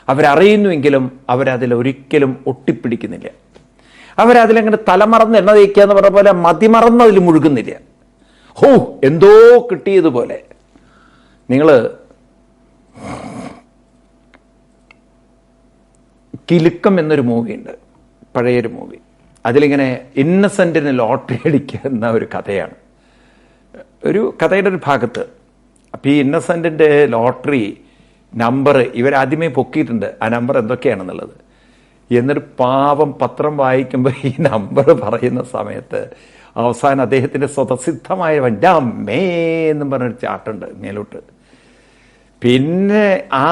അവരറിയുന്നുവെങ്കിലും അവരതിലൊരിക്കലും ഒട്ടിപ്പിടിക്കുന്നില്ല. അവരതിലങ്ങനെ തലമറന്ന് എണ്ണ തേക്കുക എന്ന് പറഞ്ഞ പോലെ മതിമറന്ന് അതിൽ മുഴുകുന്നില്ല. ഹോ, എന്തോ കിട്ടിയതുപോലെ. നിങ്ങൾ കിലുക്കം എന്നൊരു മൂവിയുണ്ട്, പഴയൊരു മൂവി. അതിലിങ്ങനെ ഇന്നസെന്റിന് ലോട്ടറി അടിക്കുന്ന ഒരു കഥയാണ്. ഒരു കഥയുടെ ഒരു ഭാഗത്ത് അപ്പം ഈ ഇന്നസെന്റിന്റെ ലോട്ടറി നമ്പർ ഇവരാദ്യമേ പൊക്കിയിട്ടുണ്ട്, ആ നമ്പർ എന്തൊക്കെയാണെന്നുള്ളത്. എന്നിട്ട് പാവം പത്രം വായിക്കുമ്പോൾ ഈ നമ്പർ പറയുന്ന സമയത്ത് അവസാനം അദ്ദേഹത്തിൻ്റെ സ്വതസിദ്ധമായ വൻ്റെ അമ്മേ എന്നും പറഞ്ഞൊരു ചാട്ടുണ്ട് മേലോട്ട്. പിന്നെ ആ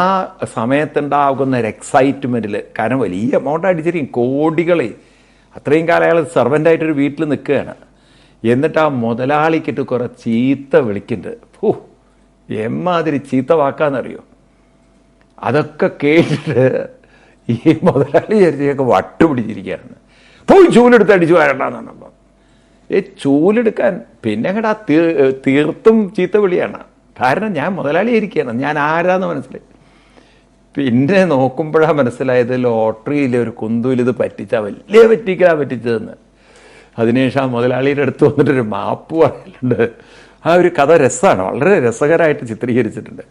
സമയത്തുണ്ടാകുന്ന ഒരു എക്സൈറ്റ്മെൻറ്റിൽ, കാരണം വലിയ എമൗണ്ട് അടിച്ചിരിക്കും, കോടികളെ. അത്രയും കാലം അയാൾ സെർവൻ്റായിട്ടൊരു വീട്ടിൽ നിൽക്കുകയാണ്. എന്നിട്ട് ആ മുതലാളിക്കിട്ട് കുറെ ചീത്ത വിളിക്കുന്നുണ്ട്. ഓ, എമ്മാതിരി ചീത്ത വാക്കാന്നറിയോ. അതൊക്കെ കേട്ടിട്ട് ഈ മുതലാളി വിചാരിച്ചൊക്കെ വട്ടുപിടിച്ചിരിക്കുകയാണ്. പോയി ചൂലെടുത്ത് അടിച്ചു വരണ്ടെന്ന് പറഞ്ഞപ്പോൾ ചൂലെടുക്കാൻ പിന്നെ അങ്ങോട്ട് ആ തീർത്തും ചീത്ത വിളിയാണ്. കാരണം ഞാൻ മുതലാളിയായിരിക്കുകയാണ്, ഞാൻ ആരാന്ന് മനസ്സിലായി. പിന്നെ നോക്കുമ്പോഴാണ് മനസ്സിലായത് ലോട്ടറിയിലെ ഒരു കുന്തുവിൽ ഇത് പറ്റിച്ചാൽ വലിയ പറ്റിക്കലാണ് പറ്റിച്ചതെന്ന്. അതിനുശേഷം ആ മുതലാളിയുടെ അടുത്ത് വന്നിട്ടൊരു മാപ്പ് പറയലുണ്ട്. ആ ഒരു കഥ രസമാണ്, വളരെ രസകരമായിട്ട് ചിത്രീകരിച്ചിട്ടുണ്ട്.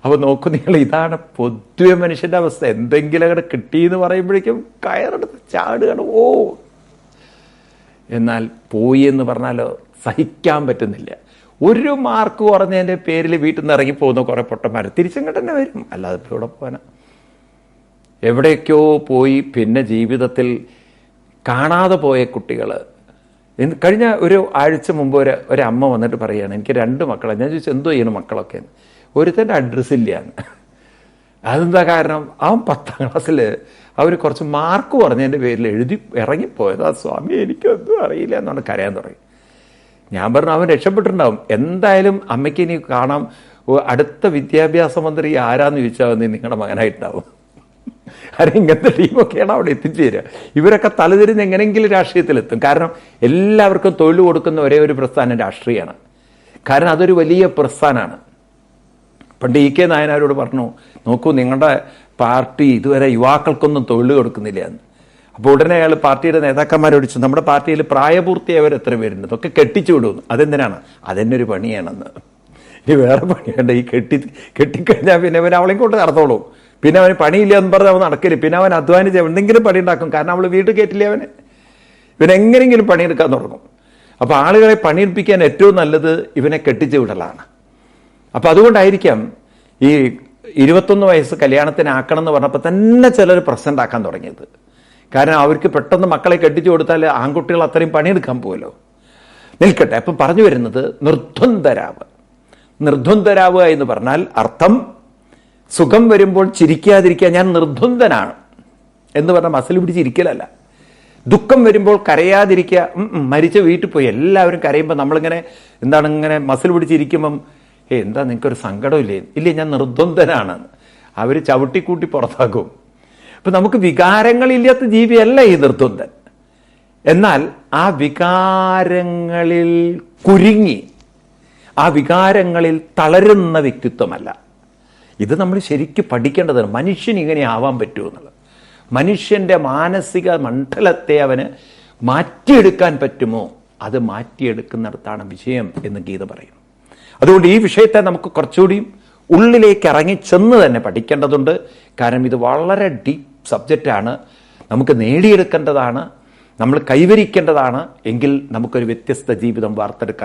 അപ്പോൾ നോക്കൂ നിങ്ങൾ, ഇതാണ് പൊതുവെ മനുഷ്യൻ്റെ അവസ്ഥ. എന്തെങ്കിലും അങ്ങോട്ട് കിട്ടിയെന്ന് പറയുമ്പോഴേക്കും കയറെടുത്ത് ചാടുകയാണ്. ഓ, എന്നാൽ പോയി എന്ന് പറഞ്ഞാലോ സഹിക്കാൻ പറ്റുന്നില്ല. ഒരു മാർക്ക് കുറഞ്ഞതിൻ്റെ പേരിൽ വീട്ടിൽ നിന്ന് ഇറങ്ങിപ്പോകുന്ന കുറേ പൊട്ടന്മാർ തിരിച്ചങ്ങോട്ട് തന്നെ വരും. അല്ലാതെ ഇപ്പോൾ ഇവിടെ പോകാനാ? എവിടേക്കോ പോയി പിന്നെ ജീവിതത്തിൽ കാണാതെ പോയ കുട്ടികൾ. കഴിഞ്ഞ ഒരു ആഴ്ച മുമ്പ് ഒരു അമ്മ വന്നിട്ട് പറയുകയാണ്, എനിക്ക് 2 മക്കളാണ്. ഞാൻ ചോദിച്ചു എന്തോ ചെയ്യണം മക്കളൊക്കെ. ഒരുത്തൻ്റെ അഡ്രസ്സില്ലാന്ന്. അതെന്താ കാരണം? അവൻ 10ാം ക്ലാസ്സിൽ അവർ കുറച്ച് മാർക്ക് കുറഞ്ഞതിൻ്റെ പേരിൽ എഴുതി ഇറങ്ങിപ്പോയതാ. സ്വാമി എനിക്കൊന്നും അറിയില്ല എന്നാണ് കരയാൻ തുടങ്ങി. ഞാൻ പറഞ്ഞു അവൻ രക്ഷപ്പെട്ടിട്ടുണ്ടാവും. എന്തായാലും അമ്മയ്ക്ക് ഇനി കാണാം, അടുത്ത വിദ്യാഭ്യാസ മന്ത്രി ആരാന്ന് ചോദിച്ചാൽ നിങ്ങളുടെ മകനായിട്ടുണ്ടാവും. കാരണം ഇങ്ങനത്തെ ടീമൊക്കെയാണ് അവിടെ എത്തിച്ചേരുക. ഇവരൊക്കെ തലതിരിഞ്ഞ് എങ്ങനെയെങ്കിലും രാഷ്ട്രീയത്തിലെത്തും. കാരണം എല്ലാവർക്കും തൊഴിൽ കൊടുക്കുന്ന ഒരേ ഒരു പ്രസ്ഥാനം രാഷ്ട്രീയമാണ്. കാരണം അതൊരു വലിയ പ്രസ്ഥാനമാണ്. പണ്ട് EK നായനാരോട് പറഞ്ഞു, നോക്കൂ നിങ്ങളുടെ പാർട്ടി ഇതുവരെ യുവാക്കൾക്കൊന്നും തൊഴിൽ കൊടുക്കുന്നില്ല എന്ന്. അപ്പോൾ ഉടനെ അയാൾ പാർട്ടിയുടെ നേതാക്കന്മാരോട് ചോദിച്ചു, നമ്മുടെ പാർട്ടിയിൽ പ്രായപൂർത്തിയായവർ എത്ര പേരുണ്ട്, ഇതൊക്കെ കെട്ടിച്ചു വിടുന്നു. അതെന്തിനാണ്? അതെന്നെ ഒരു പണിയാണെന്ന്. ഇനി വേറെ പണിയുണ്ട്. ഈ കെട്ടിക്കഴിഞ്ഞാൽ പിന്നെ അവൻ അവളെയും കൊണ്ട് നടന്നോളൂ. പിന്നെ അവന് പണിയില്ല എന്ന് പറഞ്ഞാൽ അവൻ നടക്കില്ല. പിന്നെ അവൻ അധ്വാനിച്ച് എന്തെങ്കിലും പണി ഉണ്ടാക്കും. കാരണം അവൾ വീട്ടിൽ കയറ്റില്ല അവന്. ഇവനെങ്ങനെങ്കിലും പണിയെടുക്കാൻ തുടങ്ങും. അപ്പോൾ ആളുകളെ പണിയെടുപ്പിക്കാൻ ഏറ്റവും നല്ലത് ഇവനെ കെട്ടിച്ചു വിടലാണ്. അപ്പം അതുകൊണ്ടായിരിക്കാം ഈ 21 വയസ്സ് കല്യാണത്തിനാക്കണം എന്ന് പറഞ്ഞപ്പോൾ തന്നെ ചിലർ പ്രസന്റ് ആക്കാൻ തുടങ്ങിയത്. കാരണം അവർക്ക് പെട്ടെന്ന് മക്കളെ കെട്ടിച്ചു കൊടുത്താൽ ആൺകുട്ടികൾ അത്രയും പണിയെടുക്കാൻ പോകുമല്ലോ. നിൽക്കട്ടെ. അപ്പം പറഞ്ഞു വരുന്നത് നിർദ്വന്ദ്വരാവുക എന്ന് പറഞ്ഞാൽ അർത്ഥം സുഖം വരുമ്പോൾ ചിരിക്കാതിരിക്കുക. ഞാൻ നിർദ്വന്ദ്വനാണ് എന്ന് പറഞ്ഞാൽ മസിൽ പിടിച്ചിരിക്കലല്ല. ദുഃഖം വരുമ്പോൾ കരയാതിരിക്കുക. മരിച്ച വീട്ടിൽ പോയി എല്ലാവരും കരയുമ്പോൾ നമ്മളിങ്ങനെ ഇങ്ങനെ മസിൽ പിടിച്ചിരിക്കുമ്പം എന്താ നിങ്ങൾക്കൊരു സങ്കടമില്ലേ? ഇല്ലേ, ഞാൻ നിർദ്വന്ദ്വനാണ്. അവർ ചവിട്ടിക്കൂട്ടി പുറത്താക്കും. അപ്പം നമുക്ക് വികാരങ്ങളില്ലാത്ത ജീവിയല്ല ഈ നിർദ്വന്ദ്വൻ. എന്നാൽ ആ വികാരങ്ങളിൽ കുരുങ്ങി ആ വികാരങ്ങളിൽ തളരുന്ന വ്യക്തിത്വമല്ല. ഇത് നമ്മൾ ശരിക്കും പഠിക്കേണ്ടതാണ്. മനുഷ്യൻ ഇങ്ങനെ ആവാൻ പറ്റുമെന്നുള്ളത്. മനുഷ്യൻ്റെ മാനസിക മണ്ഡലത്തെ അവന് മാറ്റിയെടുക്കാൻ പറ്റുമോ? അത് മാറ്റിയെടുക്കുന്നിടത്താണ് വിജയം എന്ന് ഗീത പറയും. അതുകൊണ്ട് ഈ വിഷയത്തെ നമുക്ക് കുറച്ചുകൂടി ഉള്ളിലേക്ക് ഇറങ്ങി ചെന്ന് തന്നെ പഠിക്കേണ്ടതുണ്ട്. കാരണം ഇത് വളരെ ഡീപ്പ് സബ്ജക്റ്റാണ്. നമുക്ക് നേടിയെടുക്കേണ്ടതാണ്, നമ്മൾ കൈവരിക്കേണ്ടതാണ്. എങ്കിൽ നമുക്കൊരു വ്യത്യസ്ത ജീവിതം വാർത്തെടുക്കാൻ